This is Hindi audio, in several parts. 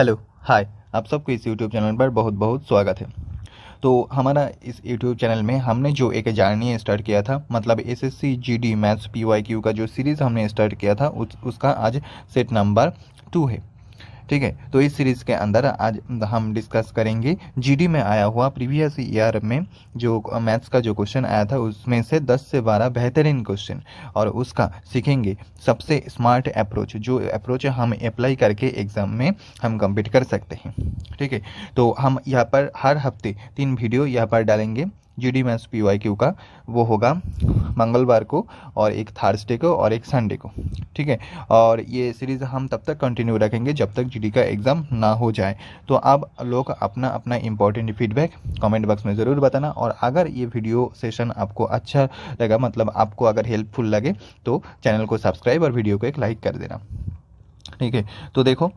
हेलो, हाय। आप सबको इस यूट्यूब चैनल पर बहुत बहुत स्वागत है। तो हमारा इस यूट्यूब चैनल में हमने जो एक जर्नी स्टार्ट किया था, मतलब एसएससी जीडी मैथ्स पीवाईक्यू का जो सीरीज़ हमने स्टार्ट किया था उसका आज सेट नंबर 2 है। ठीक है, तो इस सीरीज़ के अंदर आज हम डिस्कस करेंगे जीडी में आया हुआ प्रीवियस ईयर में जो मैथ्स का जो क्वेश्चन आया था उसमें से 10 से 12 बेहतरीन क्वेश्चन, और उसका सीखेंगे सबसे स्मार्ट अप्रोच, जो अप्रोच हम अप्लाई करके एग्ज़ाम में हम कम्पीट कर सकते हैं। ठीक है, तो हम यहाँ पर हर हफ्ते 3 वीडियो यहाँ पर डालेंगे। जीडी मैथ्स पीवाईक्यू का वो होगा मंगलवार को, और एक थर्सडे को, और एक संडे को। ठीक है, और ये सीरीज़ हम तब तक कंटिन्यू रखेंगे जब तक जीडी का एग्ज़ाम ना हो जाए। तो आप लोग अपना अपना इम्पोर्टेंट फीडबैक कमेंट बॉक्स में ज़रूर बताना, और अगर ये वीडियो सेशन आपको अच्छा लगा, मतलब आपको अगर हेल्पफुल लगे, तो चैनल को सब्सक्राइब और वीडियो को एक लाइक कर देना। ठीक है, तो देखो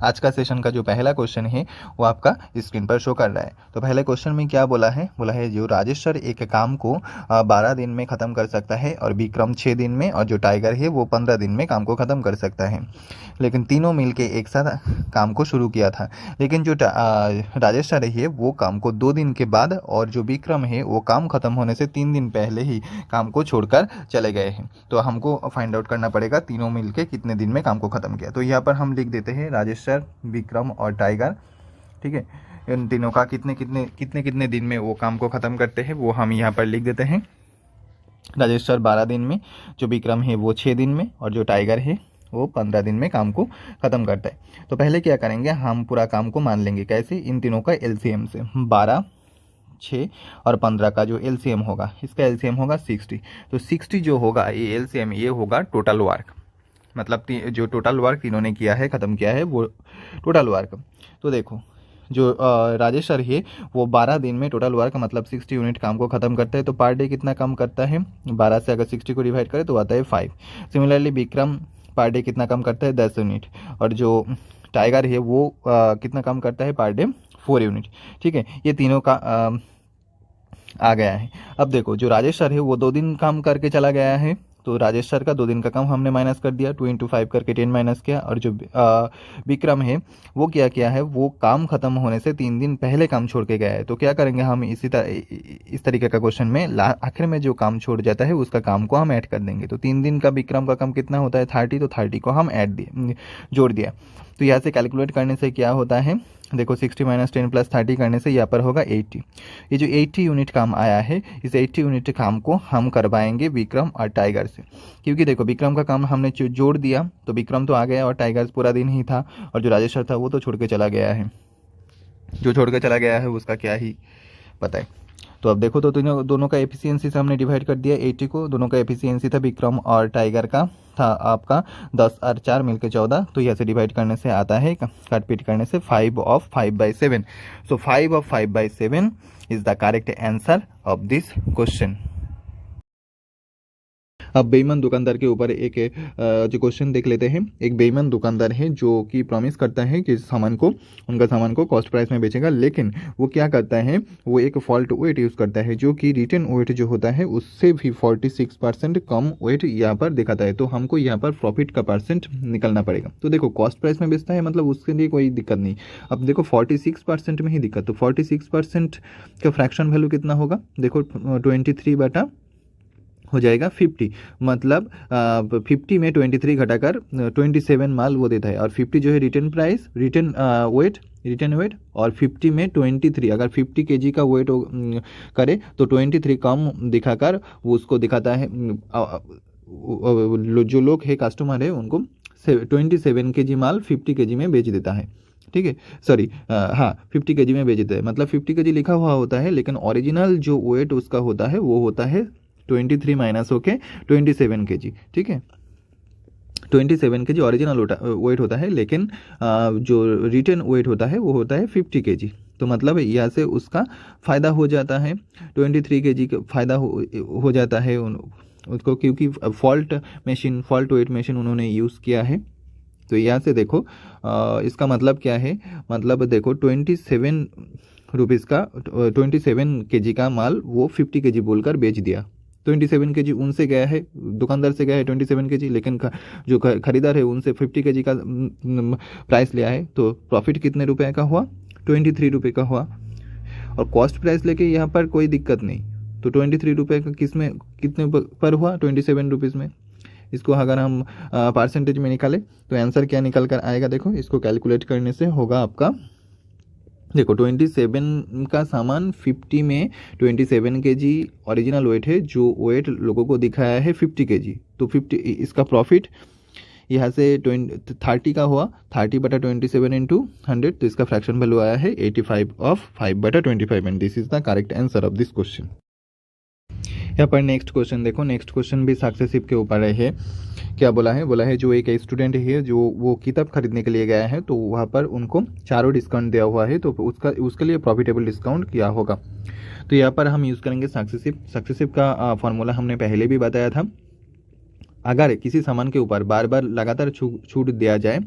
आज का सेशन का जो पहला क्वेश्चन है वो आपका स्क्रीन पर शो कर रहा है। तो पहले क्वेश्चन में क्या बोला है जो राजेश सर एक काम को 12 दिन में ख़त्म कर सकता है, और विक्रम 6 दिन में, और जो टाइगर है वो 15 दिन में काम को ख़त्म कर सकता है। लेकिन तीनों मिलके एक साथ काम को शुरू किया था, लेकिन जो राजेश सर है वो काम को 2 दिन के बाद, और जो विक्रम है वो काम ख़त्म होने से 3 दिन पहले ही काम को छोड़कर चले गए हैं। तो हमको फाइंड आउट करना पड़ेगा तीनों मिलके कितने दिन में काम को ख़त्म किया। तो यहाँ पर हम लिख देते हैं राजेश सर, विक्रम और टाइगर। ठीक है, इन तीनों का कितने कितने दिन में वो काम को ख़त्म करते हैं वो हम यहाँ पर लिख देते हैं। राजेश सर 12 दिन में, जो विक्रम है वो 6 दिन में, और जो टाइगर है वो 15 दिन में काम को ख़त्म करता है। तो पहले क्या करेंगे, हम पूरा काम को मान लेंगे। कैसे? इन तीनों का एलसीएम से। 12, 6 और 15 का जो एलसीएम होगा, इसका एलसीएम होगा 60। तो 60 जो होगा ये एलसीएम, ये होगा टोटल वर्क, मतलब जो टोटल वर्क तीनों ने किया है, ख़त्म किया है, वो टोटल वर्क। तो देखो जो राजेश सर है वो 12 दिन में टोटल वर्क मतलब 60 यूनिट काम को ख़त्म करता है। तो पर डे कितना काम करता है? 12 से अगर 60 को डिवाइड करें तो आता है 5। सिमिलरली विक्रम पर डे कितना काम करता है? 10 यूनिट। और जो टाइगर है वो कितना काम करता है पर डे? 4 यूनिट। ठीक है, ये तीनों का आ गया है। अब देखो जो राजेश सर है वो 2 दिन काम करके चला गया है, तो राजेश सर का 2 दिन का काम हमने माइनस कर दिया, 2 × 5 करके 10 माइनस किया। और जो विक्रम है वो क्या किया है, वो काम खत्म होने से 3 दिन पहले काम छोड़ के गया है। तो क्या करेंगे हम, इस तरीके का क्वेश्चन में आखिर में जो काम छोड़ जाता है उसका काम को हम ऐड कर देंगे। तो 3 दिन का विक्रम का काम कितना होता है? 30। तो 30 को हम जोड़ दिया। तो यहाँ से कैलकुलेट करने से क्या होता है, देखो 60 - 10 + 30 करने से यहाँ पर होगा 80। ये जो 80 यूनिट काम आया है, इस 80 यूनिट काम को हम करवाएंगे विक्रम और टाइगर से। क्योंकि देखो विक्रम का काम हमने जोड़ दिया, तो विक्रम तो आ गया और टाइगर पूरा दिन ही था, और जो राजेश सर था वो तो छोड़ के चला गया है। जो छोड़ के चला गया है उसका क्या ही पता है। तो अब देखो, तो दोनों का एफिशिएंसी से हमने डिवाइड कर दिया 80 को। दोनों का एफिशिएंसी था विक्रम और टाइगर का था आपका 10 और 4 मिलकर 14। तो यहाँ से डिवाइड करने से आता है, काट पीट करने से 5 of 5/7। So 5 of 5/7 is the correct answer of this question. अब बेईमान दुकानदार के ऊपर एक जो क्वेश्चन देख लेते हैं। एक बेईमान दुकानदार है जो कि प्रॉमिस करता है कि उनका सामान को कॉस्ट प्राइस में बेचेगा, लेकिन वो क्या करता है, वो एक फॉल्ट वेट यूज़ करता है जो कि रिटर्न वेट जो होता है उससे भी 46% कम वेट यहाँ पर दिखाता है। तो हमको यहाँ पर प्रॉफिट का परसेंट निकलना पड़ेगा। तो देखो कॉस्ट प्राइस में बेचता है मतलब उसके लिए कोई दिक्कत नहीं। अब देखो 46% में ही दिक्कत, तो 46% का फ्रैक्शन वैल्यू कितना होगा? देखो 23 बटा हो जाएगा 50, मतलब 50 में 23 घटाकर 27 माल वो देता है। और 50 जो है रिटर्न वेट, और 50 में 23, अगर 50 kg का वेट करे तो 23 कम दिखाकर वो उसको दिखाता है। जो लोग है कस्टमर है उनको 27 kg माल 50 kg में बेच देता है। ठीक है, सॉरी, हाँ 50 kg में बेच देता है, मतलब 50 kg लिखा हुआ होता है, लेकिन ओरिजिनल जो वेट उसका होता है वो होता है 23 माइनस होके 27 kg। ठीक है, 27 kg ओरिजिनल वेट होता है, लेकिन जो रिटर्न वेट होता है वो होता है 50 kg। तो मतलब यहाँ से उसका फ़ायदा हो जाता है, 23 kg का फ़ायदा हो जाता है उसको, क्योंकि फॉल्ट वेट मशीन उन्होंने यूज़ किया है। तो यहाँ से देखो इसका मतलब क्या है, मतलब देखो 27 रुपीज़ का 27 kg का माल वो 50 kg बोलकर बेच दिया। 27 kg उनसे गया है, दुकानदार से गया है 27 kg, लेकिन जो खरीदार है उनसे 50 kg का प्राइस लिया है, तो प्रॉफिट कितने रुपए का हुआ? 23 रुपये का हुआ। और कॉस्ट प्राइस लेके यहाँ पर कोई दिक्कत नहीं, तो 23 रुपये का किस में कितने पर हुआ? 27 रुपीज़ में। इसको अगर हम परसेंटेज में निकालें तो आंसर क्या निकल कर आएगा? देखो, इसको कैलकुलेट करने से होगा आपका, देखो 27 का सामान 50 में 27 kg ओरिजिनल वेट है, जो वेट लोगों को दिखाया है 50 kg, तो 50 इसका प्रॉफिट यहाँ से 30 का हुआ, 30/27 इंटू 100, तो इसका फ्रैक्शन वैल्यू आया है 85 of 5/25, and this is the correct answer of this question. यहाँ पर नेक्स्ट क्वेश्चन देखो, नेक्स्ट क्वेश्चन भी सक्सेसिव के ऊपर है। क्या बोला है? बोला है जो एक स्टूडेंट है जो वो किताब खरीदने के लिए गया है, तो वहाँ पर उनको चारों डिस्काउंट दिया हुआ है, तो उसके लिए प्रॉफिटेबल डिस्काउंट क्या होगा? तो यहाँ पर हम यूज़ करेंगे सक्सेसिव का फॉर्मूला हमने पहले भी बताया था। अगर किसी सामान के ऊपर बार बार लगातार छूट दिया जाए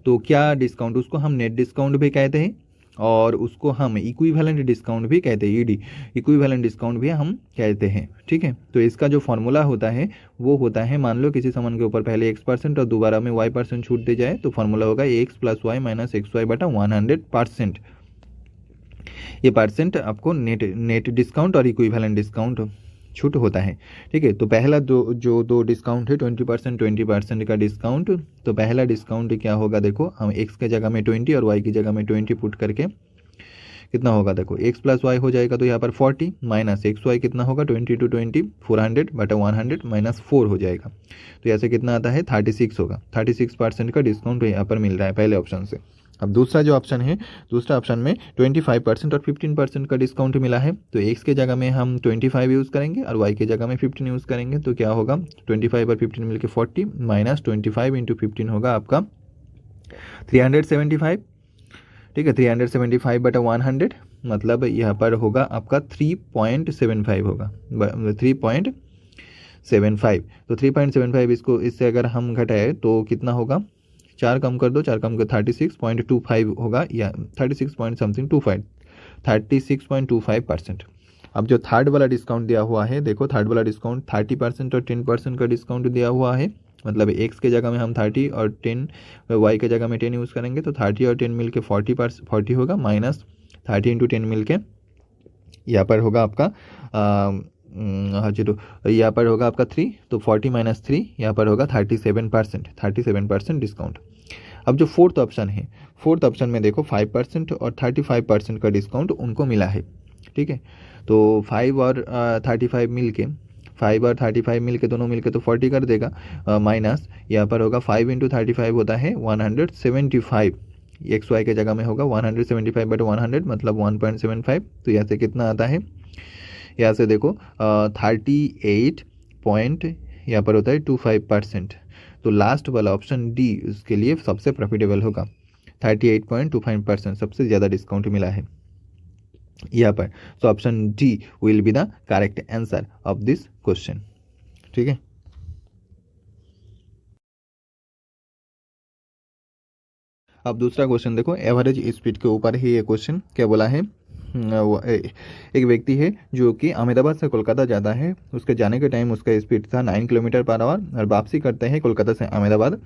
तो क्या डिस्काउंट, उसको हम नेट डिस्काउंट भी कहते हैं, और उसको हम इक्विवेलेंट डिस्काउंट भी कहते हैं, ईडी इक्विवेलेंट डिस्काउंट भी हम कहते हैं। ठीक है, तो इसका जो फॉर्मूला होता है वो होता है, मान लो किसी सामान के ऊपर पहले x% और दोबारा में y% छूट दी जाए, तो फॉर्मूला होगा x + y - xy बटा 100%। ये परसेंट आपको नेट डिस्काउंट और इक्विवेलेंट डिस्काउंट छूट होता है। ठीक है, तो पहला दो डिस्काउंट है 20% का डिस्काउंट, तो पहला डिस्काउंट क्या होगा? देखो, हम x के जगह में 20 और y की जगह में 20 पुट करके कितना होगा? देखो, x + y हो जाएगा, तो यहाँ पर 40 माइनस xy कितना होगा? 20 × 20 400/100 - 4 हो जाएगा, तो यहाँ से कितना आता है? 36 होगा। 36% का डिस्काउंट यहाँ पर मिल रहा है पहले ऑप्शन से। अब दूसरा जो ऑप्शन है, दूसरा ऑप्शन में 25% और 15% का डिस्काउंट मिला है, तो x के जगह में हम 25 यूज़ करेंगे और y के जगह में 15 यूज़ करेंगे, तो क्या होगा? 25 और 15 मिलकर 40 माइनस 25 × 15 होगा आपका 375। ठीक है, 375/100 मतलब यहाँ पर होगा आपका 3.75 होगा, 3.75। तो 3.75 इसको इससे अगर हम घटाए तो कितना होगा? 4 कम कर दो, 4 कम कर 36.25 होगा, या 36.25%। अब जो थर्ड वाला डिस्काउंट दिया हुआ है, देखो थर्ड वाला डिस्काउंट 30% और 10% का डिस्काउंट दिया हुआ है, मतलब x के जगह में हम 30 और 10, y के जगह में 10 यूज़ करेंगे, तो 30 और 10 मिल के 40 होगा, माइनस 30 × 10 मिल के यहाँ पर होगा आपका यहाँ पर होगा आपका 3, तो 40 - 3 यहाँ पर होगा 37% डिस्काउंट। अब जो फोर्थ ऑप्शन है, फोर्थ ऑप्शन में देखो 5% और 35% का डिस्काउंट उनको मिला है। ठीक है, तो 5 और 35 मिल के, 5 और 35 मिल के दोनों मिल के तो 40 कर देगा, माइनस यहाँ पर होगा 5 × 35 होता है 175, एक्स वाई के जगह में होगा 175/100 मतलब 1.75, तो यहाँ से कितना आता है? यहाँ से देखो 38 पॉइंट यहाँ पर होता है 25%, तो लास्ट वाला ऑप्शन डी उसके लिए सबसे प्रॉफिटेबल होगा। 38.25% सबसे ज़्यादा डिस्काउंट मिला है यहाँ पर, so option D will be the correct answer of this question. ठीक है, अब दूसरा क्वेश्चन देखो, एवरेज स्पीड के ऊपर ही ये क्वेश्चन। क्या बोला है? एक व्यक्ति है जो कि अहमदाबाद से कोलकाता जाता है, उसके जाने के टाइम उसका स्पीड था 9 किलोमीटर पर आवर, और वापसी करते हैं कोलकाता से अहमदाबाद,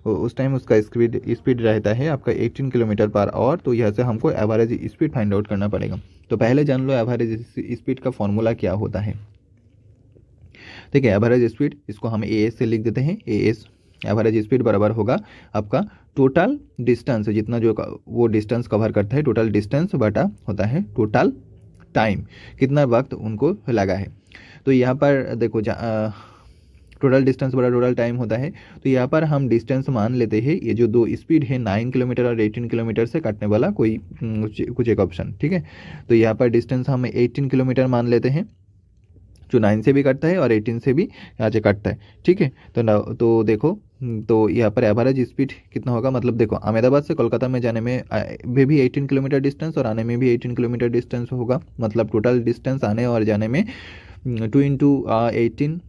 उस टाइम उसका स्पीड रहता है आपका 18 किलोमीटर पर आवर। तो यह से हमको एवरेज स्पीड फाइंड आउट करना पड़ेगा। तो पहले जान लो एवरेज स्पीड का फॉर्मूला क्या होता है। ठीक है, एवरेज स्पीड इसको हम AS से लिख देते हैं। AS एवरेज स्पीड बराबर होगा आपका टोटल डिस्टेंस, जितना जो वो डिस्टेंस कवर करता है, टोटल डिस्टेंस बटा होता है टोटल टाइम, कितना वक्त उनको लगा है। तो यहाँ पर देखो टोटल डिस्टेंस बड़ा टोटल टाइम होता है, तो यहाँ पर हम डिस्टेंस मान लेते हैं ये जो दो स्पीड है 9 किलोमीटर और 18 किलोमीटर से कटने वाला कोई कुछ एक ऑप्शन। ठीक है, तो यहाँ पर डिस्टेंस हम 18 किलोमीटर मान लेते हैं, जो 9 से भी कटता है और 18 से भी यहाँ से कटता है। ठीक है, तो देखो, तो यहाँ पर एवरेज स्पीड कितना होगा, मतलब देखो अहमदाबाद से कोलकाता में जाने में भी 18 किलोमीटर डिस्टेंस और आने में भी 18 किलोमीटर डिस्टेंस होगा, मतलब टोटल डिस्टेंस आने और जाने में 2 × 18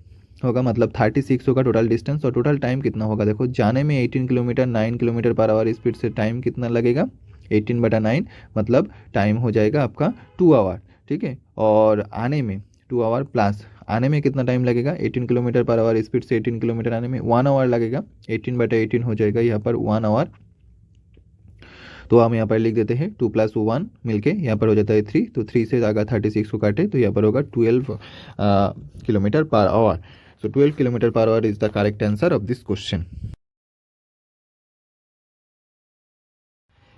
होगा, मतलब 36 होगा टोटल डिस्टेंस। और टोटल टाइम कितना होगा, देखो जाने में 18 kilometre 9 kilometre per hour speed से टाइम कितना लगेगा, 18/9 मतलब टाइम हो जाएगा आपका 2 आवर। ठीक है, और आने में 2 आवर प्लस आने में कितना टाइम लगेगा, 18 किलोमीटर पर आवर स्पीड से 18 किलोमीटर आने में 1 आवर लगेगा। 18/18 हो जाएगा यहाँ पर 1 आवर। तो हम यहाँ पर लिख देते हैं 2 + 1 मिलके यहाँ पर हो जाता है 3। तो 3 से अगर 36 को काटे तो यहाँ पर होगा 12 kilometre per hour. So 12 kilometre per hour is the correct answer of this question.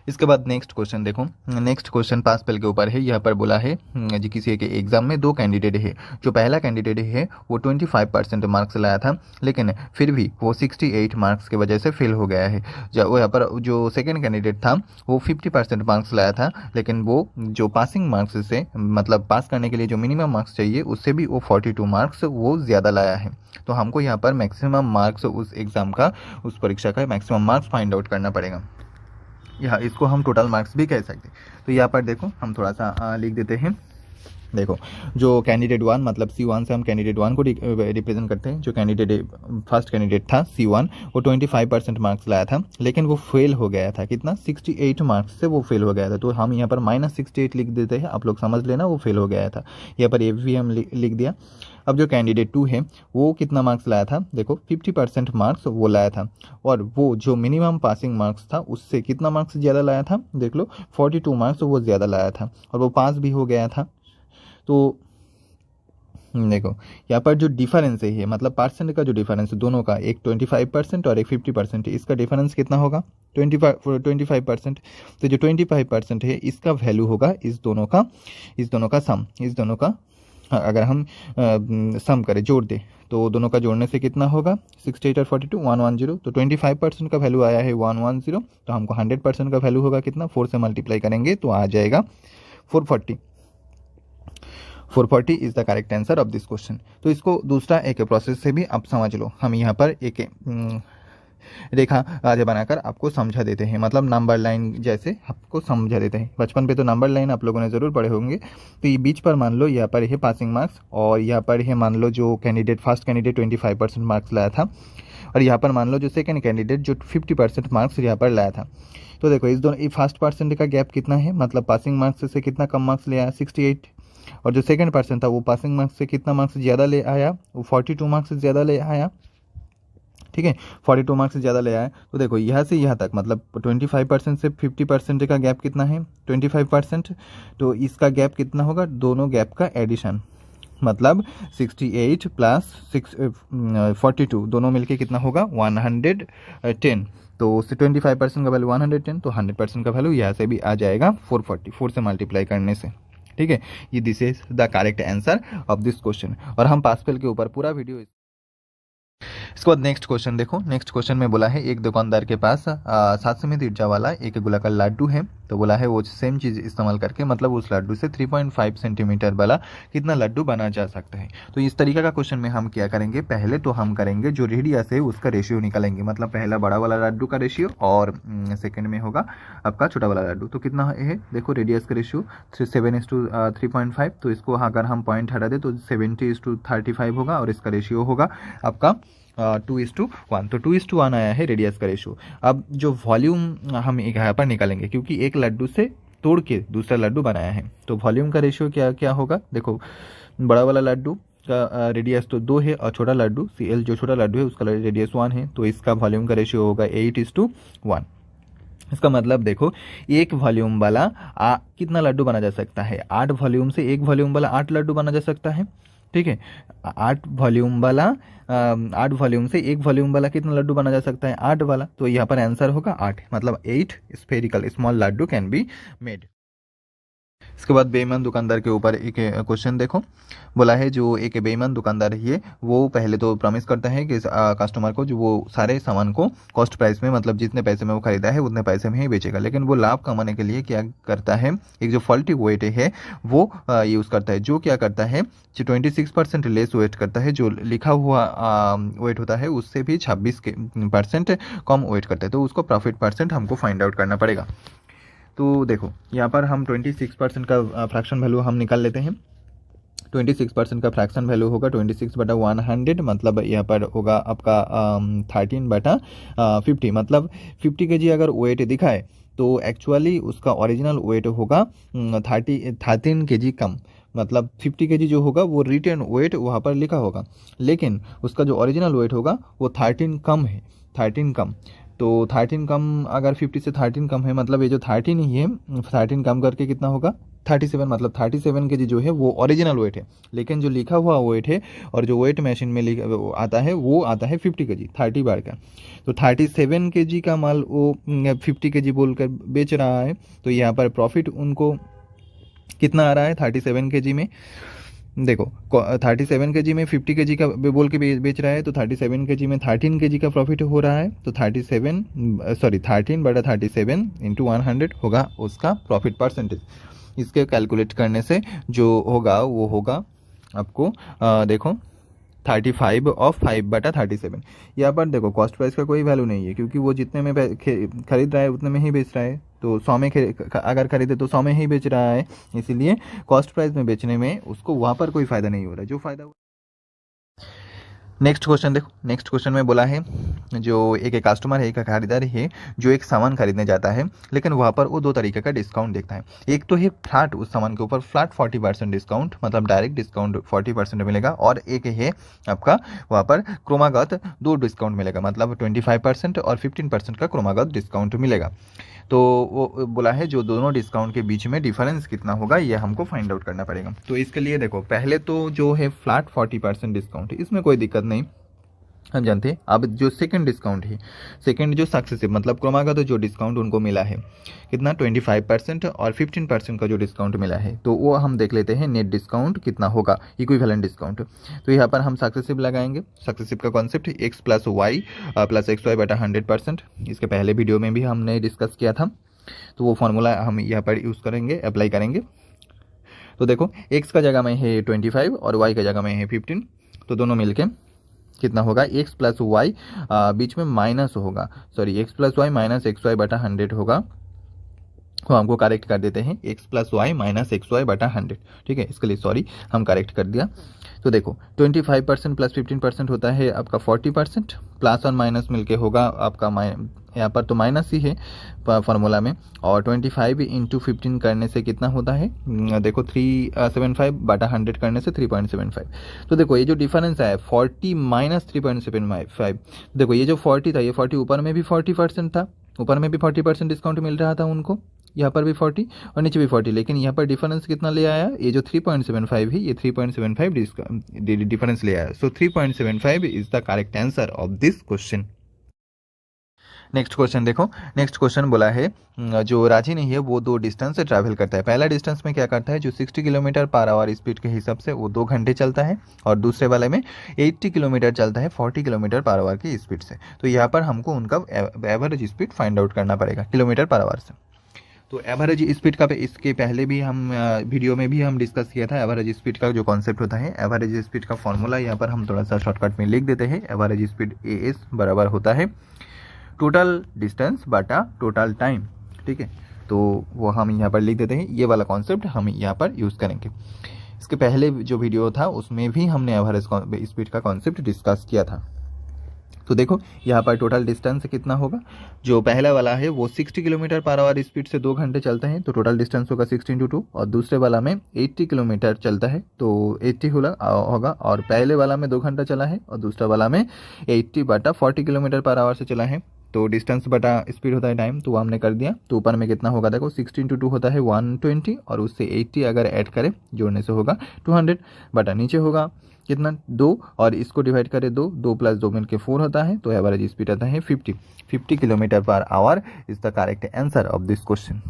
इसके बाद नेक्स्ट क्वेश्चन देखो। नेक्स्ट क्वेश्चन पास पेल के ऊपर है। यहाँ पर बोला है जी किसी के एग्जाम में 2 कैंडिडेट है। जो पहला कैंडिडेट है वो 25% मार्क्स लाया था, लेकिन फिर भी वो 68 मार्क्स की वजह से फेल हो गया है। जब यहाँ पर जो सेकेंड कैंडिडेट था वो 50% मार्क्स लाया था, लेकिन वो जो पासिंग मार्क्स से मतलब पास करने के लिए जो मिनिमम मार्क्स चाहिए उससे भी वो 42 मार्क्स वो ज़्यादा लाया है। तो हमको यहाँ पर मैक्सिमम मार्क्स उस एग्ज़ाम का, उस परीक्षा का मैक्सिमम मार्क्स फाइंड आउट करना पड़ेगा। या इसको हम टोटल मार्क्स भी कह सकते हैं। तो यहाँ पर देखो हम थोड़ा सा लिख देते हैं। देखो जो कैंडिडेट 1 मतलब C1 से हम कैंडिडेट 1 को रिप्रेजेंट करते हैं। जो कैंडिडेट फर्स्ट कैंडिडेट था C1 वो 25% मार्क्स लाया था, लेकिन वो फेल हो गया था। कितना, 68 मार्क्स से वो फेल हो गया था। तो हम यहाँ पर -68 लिख देते हैं, आप लोग समझ लेना वो फेल हो गया था। यहाँ पर भी हम लिख दिया। अब जो कैंडिडेट 2 है वो कितना मार्क्स लाया था, देखो 50% मार्क्स वो लाया था, और वो जो मिनिमम पासिंग मार्क्स था उससे कितना मार्क्स ज़्यादा लाया था, देख लो 42 मार्क्स वो ज़्यादा लाया था, और वो पास भी हो गया था। तो देखो यहाँ पर जो डिफरेंस है मतलब परसेंट का जो डिफरेंस दोनों का, एक 25% और एक 50%, इसका डिफरेंस कितना होगा, 25%। तो जो 25% है इसका वैल्यू होगा इस दोनों का सम, इस दोनों का अगर हम सम करें, जोड़ दें, तो दोनों का जोड़ने से कितना होगा, 68 और 42 110। तो 25% का वैल्यू आया है 110। तो हमको 100% का वैल्यू होगा कितना, 4 से मल्टीप्लाई करेंगे तो आ जाएगा 440। 440 is the correct answer of this question. तो इसको दूसरा एक प्रोसेस से भी आप समझ लो। हम यहाँ पर एक रेखा आगे बनाकर आपको समझा देते हैं, मतलब नंबर लाइन जैसे आपको समझा देते हैं। बचपन पे तो नंबर लाइन आप लोगों ने ज़रूर पढ़े होंगे। तो ये बीच पर मान लो यहाँ पर है पासिंग मार्क्स, और यहाँ पर है मान लो जो फर्स्ट कैंडिडेट 25% मार्क्स लाया था, और यहाँ पर मान लो जो सेकेंड कैंडिडेट जो 50% मार्क्स यहाँ पर लाया था। तो देखो इस दोनों फर्स्ट परसेंट का गैप कितना है, मतलब पासिंग मार्क्स से कितना कम मार्क्स ले आया, 68, और जो सेकंड पर्सन था वो पासिंग मार्क्स से कितना मार्क्स ज़्यादा ले आया, वो 42 मार्क्स ज़्यादा ले आया। ठीक है, 42 मार्क्स से ज़्यादा ले आया। तो देखो यहाँ से यहाँ तक मतलब 25% से 50% का गैप कितना है, 25%। तो इसका गैप कितना होगा, दोनों गैप का एडिशन, मतलब 68 + 42 दोनों मिलके कितना होगा, 110। तो 25% का वैल्यू 110, तो 100% का वैल्यू यहाँ से भी आ जाएगा 440, 4 से मल्टीप्लाई करने से। ठीक है, ये this is the correct answer of this question. और हम पास फेल के ऊपर पूरा वीडियो। इसके बाद नेक्स्ट क्वेश्चन देखो। नेक्स्ट क्वेश्चन में बोला है एक दुकानदार के पास 7 समीत ऊर्जा वाला एक गोलाकार लड्डू है। तो बोला है वो सेम चीज़ इस्तेमाल करके मतलब उस लड्डू से 3.5 सेंटीमीटर वाला कितना लड्डू बना जा सकता है। तो इस तरीके का क्वेश्चन में हम क्या करेंगे, पहले तो हम करेंगे जो रेडियस है उसका रेशियो निकालेंगे, मतलब पहला बड़ा वाला लड्डू का रेशियो और सेकेंड में होगा आपका छोटा वाला लड्डू। तो कितना है देखो, रेडियस का रेशियो 7:3.5। तो इसको अगर हम पॉइंट हटा दें तो 70:35 होगा, और इसका रेशियो होगा आपका 2:1। तो 2:1 आया है रेडियस का रेशियो। अब जो वॉल्यूम हम यहाँ पर निकालेंगे, क्योंकि एक लड्डू से तोड़ के दूसरा लड्डू बनाया है, तो वॉल्यूम का रेशियो क्या क्या होगा, देखो बड़ा वाला लड्डू का रेडियस तो 2 है, और छोटा लड्डू CL जो छोटा लड्डू है उसका रेडियस 1 है, तो इसका वॉल्यूम का रेशियो होगा 8:1। इसका मतलब देखो एक वॉल्यूम वाला कितना लड्डू बना जा सकता है, 8 वॉल्यूम से एक वॉल्यूम वाला 8 लड्डू बना जा सकता है। ठीक है, 8 वॉल्यूम से एक वॉल्यूम वाला कितना लड्डू बना जा सकता है, 8 वाला। तो यहाँ पर आंसर होगा 8, मतलब 8 spherical small laddu can be made. इसके बाद बेईमान दुकानदार के ऊपर एक क्वेश्चन देखो। बोला है जो एक बेईमान दुकानदार है वो पहले तो प्रॉमिस करता है कि कस्टमर को जो वो सारे सामान को कॉस्ट प्राइस में, मतलब जितने पैसे में वो खरीदा है उतने पैसे में ही बेचेगा, लेकिन वो लाभ कमाने के लिए क्या करता है, एक जो फॉल्टी वेट है वो यूज़ करता है, जो क्या करता है 26% लेस वेट करता है, जो लिखा हुआ वेट होता है उससे भी 26% कम वेट करता है। तो उसको प्रॉफिट परसेंट हमको फाइंड आउट करना पड़ेगा। तो देखो यहाँ पर हम 26% का फ्रैक्शन वैल्यू हम निकाल लेते हैं। 26% का फ्रैक्शन वैल्यू होगा 26/100, मतलब यहाँ पर होगा आपका 13/50, मतलब 50 kg अगर वेट दिखाए तो एक्चुअली उसका ओरिजिनल वेट होगा 13 केजी कम, मतलब 50 केजी जो होगा वो रिटर्न वेट वहाँ पर लिखा होगा, लेकिन उसका जो ओरिजिनल वेट होगा वो 13 कम है, 13 कम। तो 13 कम, अगर 50 से 13 कम है मतलब ये जो 13 ही है, 13 कम करके कितना होगा 37, मतलब 37 केजी जो है वो ओरिजिनल वेट है, लेकिन जो लिखा हुआ वेट है और जो वेट मशीन में आता है वो आता है 50 केजी 30 बार का। तो 37 केजी का माल वो 50 केजी बोलकर बेच रहा है, तो यहाँ पर प्रॉफिट उनको कितना आ रहा है 37 केजी में। देखो 37 केजी में 50 केजी का बोल के बेच रहा है, तो 37 केजी में 13 केजी का प्रॉफिट हो रहा है, तो 13/37 इंटू 100 होगा उसका प्रॉफिट परसेंटेज। इसके कैलकुलेट करने से जो होगा वो होगा आपको देखो 35/5/37। यहाँ पर देखो कॉस्ट प्राइस का कोई वैल्यू नहीं है, क्योंकि वो जितने में खरीद रहा है उतने में ही बेच रहा है, तो 100 में अगर खरीदे तो 100 में ही बेच रहा है, इसीलिए कॉस्ट प्राइस में बेचने में उसको वहाँ पर कोई फ़ायदा नहीं हो रहा है। जो फ़ायदा नेक्स्ट क्वेश्चन देखो, नेक्स्ट क्वेश्चन में बोला है जो एक कस्टमर है, एक खरीदार है जो एक सामान खरीदने जाता है, लेकिन वहाँ पर वो दो तरीके का डिस्काउंट देखता है। एक तो है फ्लैट, उस सामान के ऊपर फ्लैट 40% डिस्काउंट, मतलब डायरेक्ट डिस्काउंट 40% मिलेगा, और एक है आपका वहाँ पर क्रमागत दो डिस्काउंट मिलेगा, मतलब 25% और 15% का क्रमागत डिस्काउंट मिलेगा। तो वो बोला है जो दोनों डिस्काउंट के बीच में डिफरेंस कितना होगा ये हमको फाइंड आउट करना पड़ेगा। तो इसके लिए देखो पहले तो जो है फ्लैट 40% डिस्काउंट, इसमें कोई दिक्कत नहीं, हम जानते हैं। अब जो सेकंड डिस्काउंट है, सेकंड जो सक्सेसिव मतलब क्रमागत तो जो डिस्काउंट उनको मिला है कितना 25% और 15% का जो डिस्काउंट मिला है, तो वो हम देख लेते हैं नेट डिस्काउंट कितना होगा, इक्विवेलेंट डिस्काउंट। तो यहाँ पर हम सक्सेसिव लगाएंगे। सक्सेसिव का कॉन्सेप्ट x + y + xy/100%, इसके पहले वीडियो में भी हमने डिस्कस किया था, तो वो फॉर्मूला हम यहाँ पर यूज़ करेंगे, अप्लाई करेंगे। तो देखो x का जगह में है 25 और y का जगह में है 15, तो दोनों मिलके कितना होगा x + y बीच में माइनस होगा, सॉरी x + y - xy/100 होगा, वो हमको करेक्ट कर देते हैं x + y - xy/100, ठीक है। इसके लिए सॉरी हम करेक्ट कर दिया। तो देखो 25% + 15% होता है आपका 40%, प्लस और माइनस मिलके होगा आपका यहाँ पर तो माइनस ही है फार्मूला में, और 25 × 15 करने से कितना होता है देखो 375/100 करने से 3.75। तो देखो ये जो डिफरेंस है 40 - 3.75, देखो ये जो 40 था, ये 40 ऊपर में भी 40% था, ऊपर में भी 40% डिस्काउंट मिल रहा था उनको, यहाँ पर भी 40 और नीचे भी 40, लेकिन यहाँ पर डिफरेंस कितना ले आया, ये जो 3.75 है ये 3.75 डिफरेंस ले आया। सो 3.75 is the correct answer of this question. Next question देखो, नेक्स्ट क्वेश्चन बोला है जो राजी नहीं है वो दो डिस्टेंस से ट्रैवल करता है। पहला डिस्टेंस में क्या करता है, जो 60 km/h स्पीड के हिसाब से वो 2 घंटे चलता है, और दूसरे वाले में 80 किलोमीटर चलता है 40 km/h की स्पीड से। तो यहाँ पर हमको उनका एवरेज स्पीड फाइंड आउट करना पड़ेगा km/h से। तो एवरेज स्पीड का इसके पहले भी हम वीडियो में भी हम डिस्कस किया था, एवरेज स्पीड का जो कॉन्सेप्ट होता है। एवरेज स्पीड का फॉर्मूला यहाँ पर हम थोड़ा सा शॉर्टकट में लिख देते हैं। एवरेज स्पीड AS बराबर होता है टोटल डिस्टेंस बटा टोटल टाइम, ठीक है। तो वो हम यहाँ पर लिख देते हैं, ये वाला कॉन्सेप्ट हम यहाँ पर यूज़ करेंगे। इसके पहले जो वीडियो था उसमें भी हमने एवरेज स्पीड का कॉन्सेप्ट डिस्कस किया था। तो देखो यहाँ पर टोटल डिस्टेंस कितना होगा, जो पहला वाला है वो 60 km/h स्पीड से 2 घंटे चलता है, तो टोटल डिस्टेंस होगा 60 × 2, और दूसरे वाला में 80 किलोमीटर चलता है तो 80 होगा, और पहले वाला में 2 घंटा चला है और दूसरा वाला में 80/40 km/h से चला है, तो डिस्टेंस बटा स्पीड होता है टाइम, तो वो हमने कर दिया। तो ऊपर में कितना होगा देखो 60 × 2 होता है 120, और उससे 80 अगर ऐड करें जोड़ने से होगा 200, बटा नीचे होगा कितना 2, और इसको डिवाइड करें 2 + 2 मिलके 4 होता है, तो एवरेज स्पीड आता है 50 km/h is the correct answer of this question.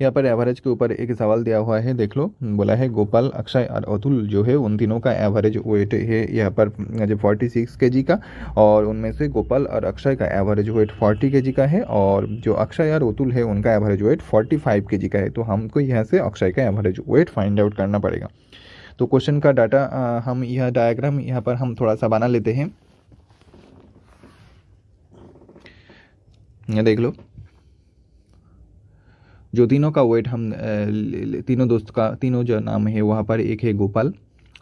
यहाँ पर एवरेज के ऊपर एक सवाल दिया हुआ है, देख लो। बोला है गोपाल, अक्षय और अतुल जो है उन तीनों का एवरेज वेट है यहाँ पर जो 46 kg का, और उनमें से गोपाल और अक्षय का एवरेज वेट 40 kg का है, और जो अक्षय और अतुल है उनका एवरेज वेट 45 kg का है। तो हमको यहाँ से अक्षय का एवरेज वेट फाइंड आउट करना पड़ेगा। तो क्वेश्चन का डाटा हम यह डायग्राम यहाँ पर हम थोड़ा सा बना लेते हैं, देख लो। जो तीनों का वेट हम तीनों दोस्त का, तीनों जो नाम है वहाँ पर, एक है गोपाल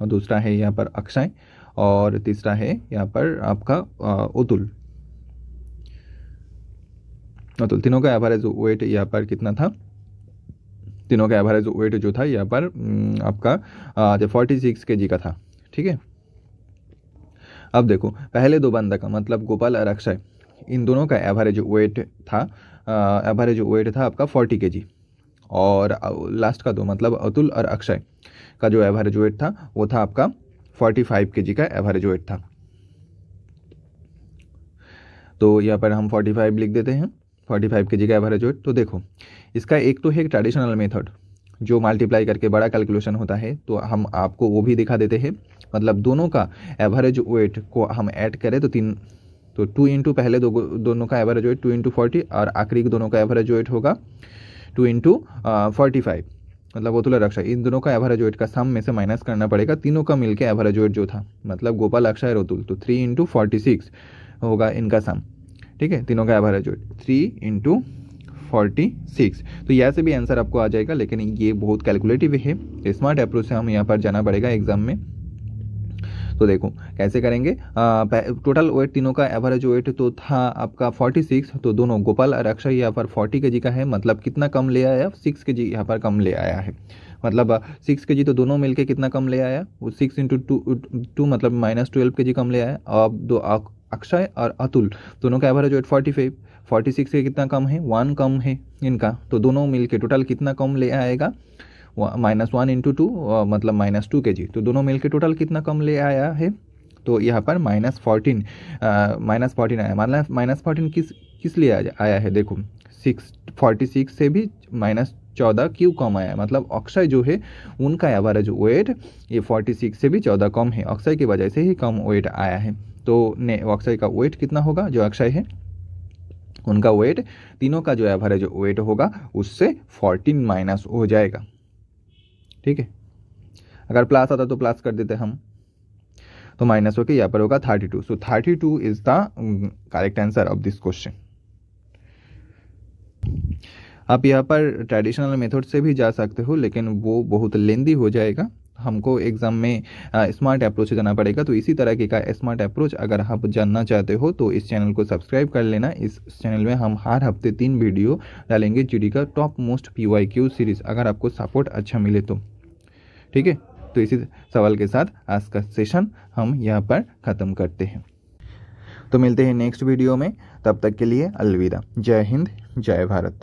और दूसरा है यहाँ पर अक्षय और तीसरा है यहाँ पर आपका अतुल। अतुल। तीनों का एवरेज वेट यहाँ पर कितना था, तीनों का एवरेज वेट जो था यहाँ पर आपका 46 kg का था। ठीक है, अब देखो पहले दो बंदा का मतलब गोपाल और अक्षय, इन दोनों का एवरेज वेट था आपका 40 kg, और लास्ट का दो मतलब अतुल और अक्षय का जो एवरेज वेट था वो था आपका 45 kg का एवरेज वेट था। तो यहाँ पर हम 45 लिख देते हैं, 45 kg का एवरेज वेट। तो देखो इसका एक तो है ट्रेडिशनल मेथड जो मल्टीप्लाई करके बड़ा कैलकुलेशन होता है, तो हम आपको वो भी दिखा देते हैं। मतलब दोनों का एवरेज वेट को हम ऐड करें तो 2 इंटू पहले दोनों का एवरेज वेट 2 इंटू 40, और आखिरी दोनों का एवरेज वेट होगा 2 इंटू 45, मतलब अतुल और अक्षय इन दोनों का एवरेज वेट का सम में से माइनस करना पड़ेगा तीनों का मिलके एवरेज वेट जो था, मतलब गोपाल अक्षय और अतुल, तो 3 इंटू 46 होगा इनका सम। ठीक है, तीनों का एवरेज वेट 3 इंटू 46। तो यहाँ से भी आंसर आपको आ जाएगा, लेकिन ये बहुत कैलकुलेटिव है, स्मार्ट अप्रोच से हम यहाँ पर जाना पड़ेगा एग्जाम में। तो देखो कैसे करेंगे, टोटल वेट तीनों का एवरेज वेट तो था आपका 46, तो दोनों गोपाल और अक्षय यहाँ पर 40 kg का है, मतलब कितना कम ले आया, 6 kg यहाँ पर कम ले आया है। मतलब 6 kg तो दोनों मिलके कितना कम ले आया, वो 6 इंटू टू मतलब -12 kg कम ले आया। अब दो अक्षय और अतुल दोनों का एवरेज वेट 46 से कितना कम है, 1 कम है इनका, तो दोनों मिलके टोटल कितना कम ले आएगा, -1 इंटू 2 मतलब -2 kg, तो दोनों मिलके टोटल कितना कम ले आया है। तो यहाँ पर -14 आया, मतलब -14 किस लिए आया है, देखो 46 से भी -14 क्यों कम आया, मतलब अक्षय जो है उनका एवरेज वेट ये 46 से भी 14 कम है, अक्षय की वजह से ही कम वेट आया है। तो अक्षय का वेट कितना होगा, जो अक्षय है उनका वेट तीनों का जो एवरेज वेट होगा उससे 14 माइनस हो जाएगा। ठीक है, अगर प्लस आता तो प्लस कर देते हम, तो माइनस होके यहाँ पर होगा 32। सो 32 is the correct answer of this question. आप यहाँ पर ट्रेडिशनल मेथड से भी जा सकते हो, लेकिन वो बहुत लेंदी हो जाएगा, हमको एग्जाम में स्मार्ट अप्रोच से जाना पड़ेगा। तो इसी तरह का स्मार्ट अप्रोच अगर आप जानना चाहते हो तो इस चैनल को सब्सक्राइब कर लेना। इस चैनल में हम हर हफ्ते 3 वीडियो डालेंगे जीडी का टॉप मोस्ट PYQ सीरीज, अगर आपको सपोर्ट अच्छा मिले तो। ठीक है, तो इसी सवाल के साथ आज का सेशन हम यहाँ पर ख़त्म करते हैं। तो मिलते हैं नेक्स्ट वीडियो में, तब तक के लिए अलविदा। जय हिंद, जय भारत।